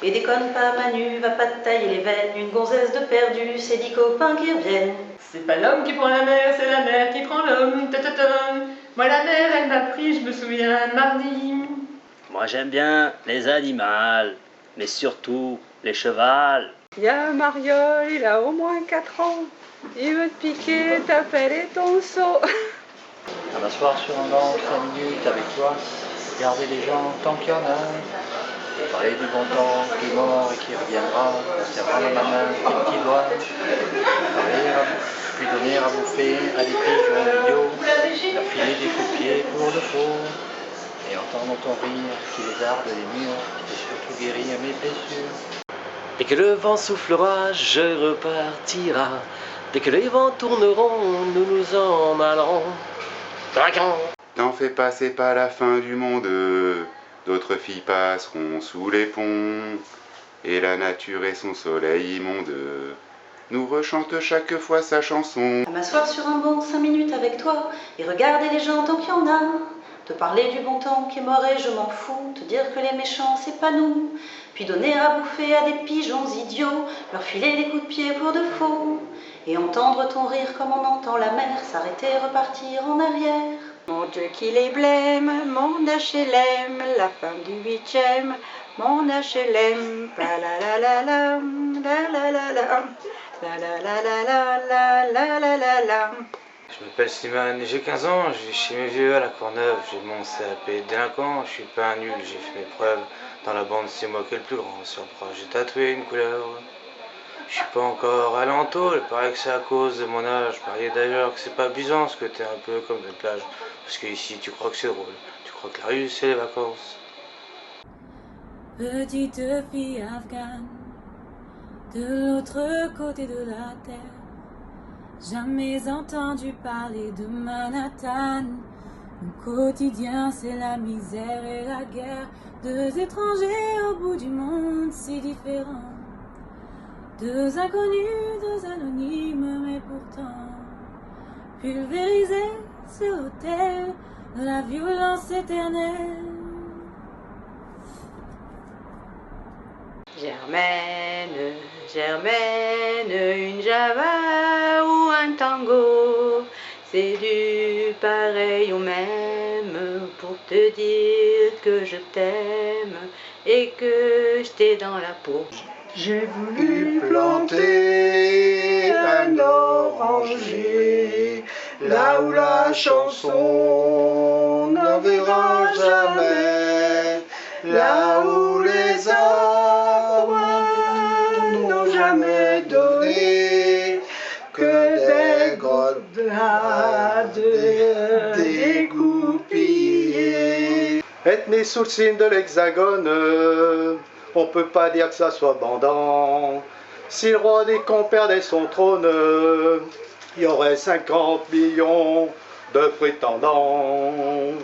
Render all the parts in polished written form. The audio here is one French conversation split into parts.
Et déconne pas Manu, va pas te tailler les veines, une gonzesse de perdu, c'est 10 copains qui reviennent. C'est pas l'homme qui prend la mer, c'est la mer qui prend l'homme. Moi la mer, elle m'a pris, je me souviens, mardi. Moi j'aime bien les animaux, mais surtout les chevals. Il y a Mariol, il a au moins 4 ans. Il veut te piquer ta pelle et ton seau. À m'asseoir sur un banc 5 minutes avec toi, regarder les gens tant qu'il y en a. Parler du bon temps qui est mort et qui reviendra, en serrant dans ma main tes petits doigts. Puis donner à bouffer à des pigeons idiots, leur filer des coups de pied pour de faux. Et entendre ton rire qui lézarde les murs, et surtout guérir mes blessures. Dès que le vent soufflera, je repartira. Dès que les vents tourneront, nous nous en allons. T'en fais pas, c'est pas la fin du monde. D'autres filles passeront sous les ponts. Et la nature et son soleil immonde nous rechantent chaque fois sa chanson. À m'asseoir sur un banc 5 minutes avec toi et regarder les gens tant qu'il y en a. Te parler du bon temps qui est mort et je m'en fous. Te dire que les méchants c'est pas nous. Puis donner à bouffer à des pigeons idiots, leur filer des coups de pied pour de faux. Et entendre ton rire comme on entend la mer s'arrêter et repartir en arrière. Mon Dieu qu'il est blême, mon HLM, la fin du 8e, mon HLM. La la la la la, la la la la, la la la la la, la la la la. Je m'appelle Slimane, j'ai 15 ans, je vis chez mes vieux à la Courneuve, j'ai mon CAP délinquant, je suis pas un nul, j'ai fait mes preuves. Dans la bande, c'est moi qui est le plus grand, sur le bras j'ai tatoué une couleur. Je suis pas encore allé en tôle, il paraît que c'est à cause de mon âge. Je parlais d'ailleurs que c'est pas abusant ce que t'es un peu comme la plage. Parce que ici tu crois que c'est drôle, tu crois que la rue c'est les vacances. Petite fille afghane, de l'autre côté de la terre, jamais entendu parler de Manhattan. Mon quotidien c'est la misère et la guerre, deux étrangers au bout du monde si différents. Deux inconnus, deux anonymes, mais pourtant pulvérisés sur l'autel de la violence éternelle. Germaine, Germaine, une java ou un tango, c'est du pareil au même pour te dire que je t'aime et que je t'ai dans la peau. J'ai voulu planter un oranger, là où la chanson n'enverra jamais, là où les arbres n'ont jamais donné que des grenades dégoupillées. Être né sous le signe de l'hexagone, on peut pas dire que ça soit bandant. Si le roi des cons perdait son trône, il y aurait 50 millions de prétendants.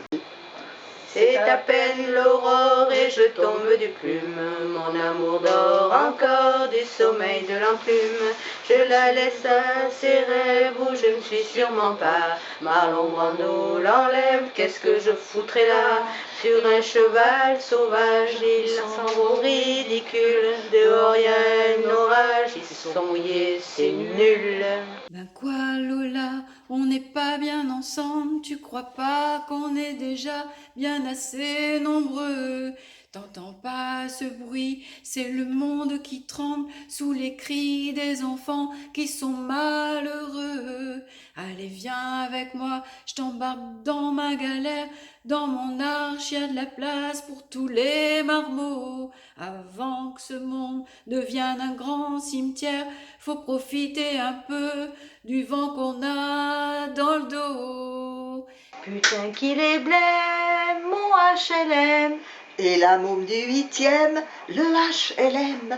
C'est à peine l'aurore et je tombe du plume. Mon amour dort encore du sommeil de l'enclume. Je la laisse à ses rêves où je ne suis sûrement pas. Marlon Brando l'enlève, qu'est-ce que je foutrais là? Sur un cheval sauvage, ils s'en vont ridicules. Dehors y a un orage, ils sont mouillés, c'est nul. Ben quoi Lola, on n'est pas bien ensemble, tu crois pas qu'on est déjà bien assez nombreux? T'entends pas ce bruit, c'est le monde qui tremble sous les cris des enfants qui sont malheureux. Allez viens avec moi, je t'embarque dans ma galère, dans mon arche y a de la place pour tous les marmots. Avant que ce monde devienne un grand cimetière, faut profiter un peu du vent qu'on a dans le dos. Putain qu'il est blême, mon HLM, Et la môme du 8e, le HLM.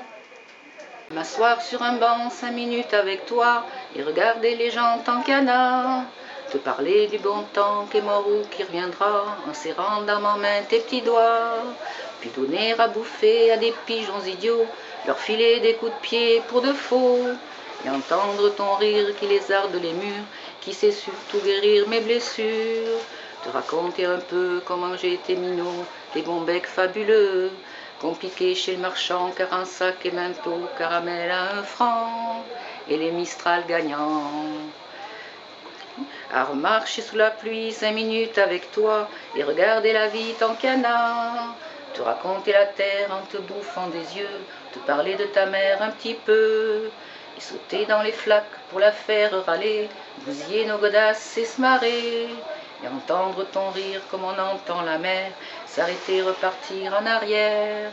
M'asseoir sur un banc 5 minutes avec toi et regarder les gens tant qu'il y en a. Te parler du bon temps qui est mort ou qui reviendra en serrant dans ma main tes petits doigts. Puis donner à bouffer à des pigeons idiots, leur filer des coups de pied pour de faux. Et entendre ton rire qui lézarde les murs, qui sait surtout guérir mes blessures. Te raconter un peu comment j'ai été minot, des bons becs fabuleux. Compliqué chez le marchand, car un sac et bientôt caramel à 1 franc, et les Mistral gagnants. À remarcher sous la pluie 5 minutes avec toi, et regarder la vie tant qu'il y en a. Te raconter la terre en te bouffant des yeux, te parler de ta mère un petit peu, et sauter dans les flaques pour la faire râler, bousiller nos godasses et se marrer, et entendre ton rire comme on entend la mer, s'arrêter, repartir en arrière,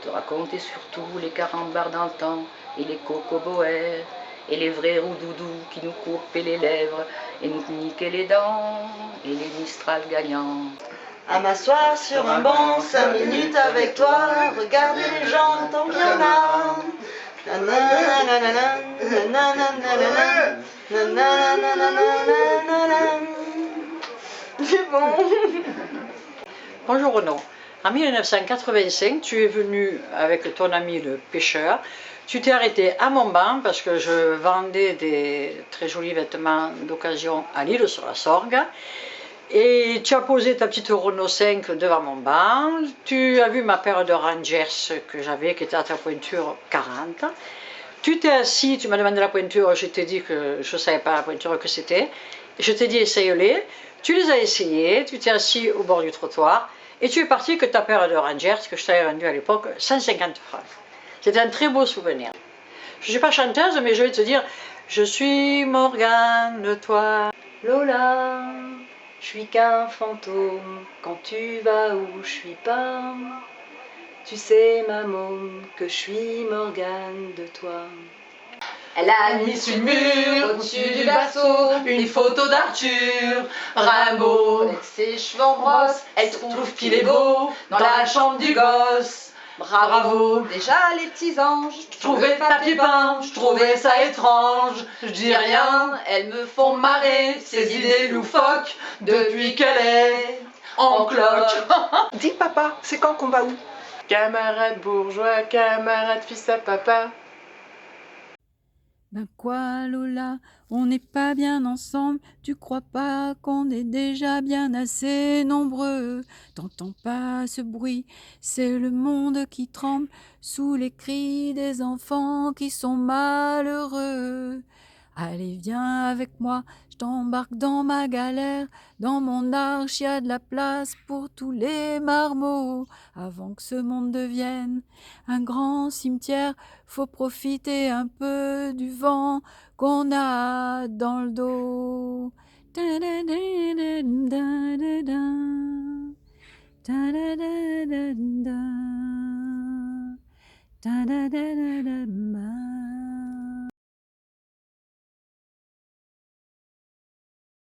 te raconter surtout les carambars d'antan, et les cocoboères, et les vrais roudoudous qui nous coupaient les lèvres, et nous niquaient les dents, et les Mistral gagnants. À m'asseoir sur un banc, 5 minutes avec toi, regarder les gens tant qu'il y en a. C'est bon. Bonjour Renaud. En 1985, tu es venu avec ton ami le pêcheur. Tu t'es arrêté à mon banc parce que je vendais des très jolis vêtements d'occasion à Lille sur la Sorgue. Et tu as posé ta petite Renault 5 devant mon banc. Tu as vu ma paire de Rangers que j'avais, qui était à ta pointure 40. Tu t'es assis, tu m'as demandé la pointure, je t'ai dit que je ne savais pas la pointure que c'était. Je t'ai dit essaye-les. Tu les as essayés, tu t'es assis au bord du trottoir et tu es parti avec ta paire de Rangers que je t'avais vendue à l'époque 150 francs. C'était un très beau souvenir. Je ne suis pas chanteuse, mais je vais te dire, je suis Morgane de toi. Lola, je suis qu'un fantôme quand tu vas où je suis pas. Tu sais, ma môme, que je suis Morgane de toi. Elle a mis sur le mur, au-dessus du berceau, une photo d'Arthur Rimbaud. Avec ses cheveux en brosse, elle trouve qu'il est beau dans la chambre du gosse. Bravo. Déjà les petits anges, Je trouvais le papier peint, je trouvais ça étrange. Je dis rien, elles me font marrer, ces idées loufoques, depuis qu'elle est en cloque. Dis papa, c'est quand qu'on va où? Camarade bourgeois, camarade fils à papa. Ben quoi Lola, on n'est pas bien ensemble, tu crois pas qu'on est déjà bien assez nombreux? T'entends pas ce bruit, c'est le monde qui tremble sous les cris des enfants qui sont malheureux. Allez viens avec moi, je t'embarque dans ma galère, dans mon arche y a de la place pour tous les marmots. Avant que ce monde devienne un grand cimetière, faut profiter un peu du vent qu'on a dans le dos. Ta-da-da-da-da.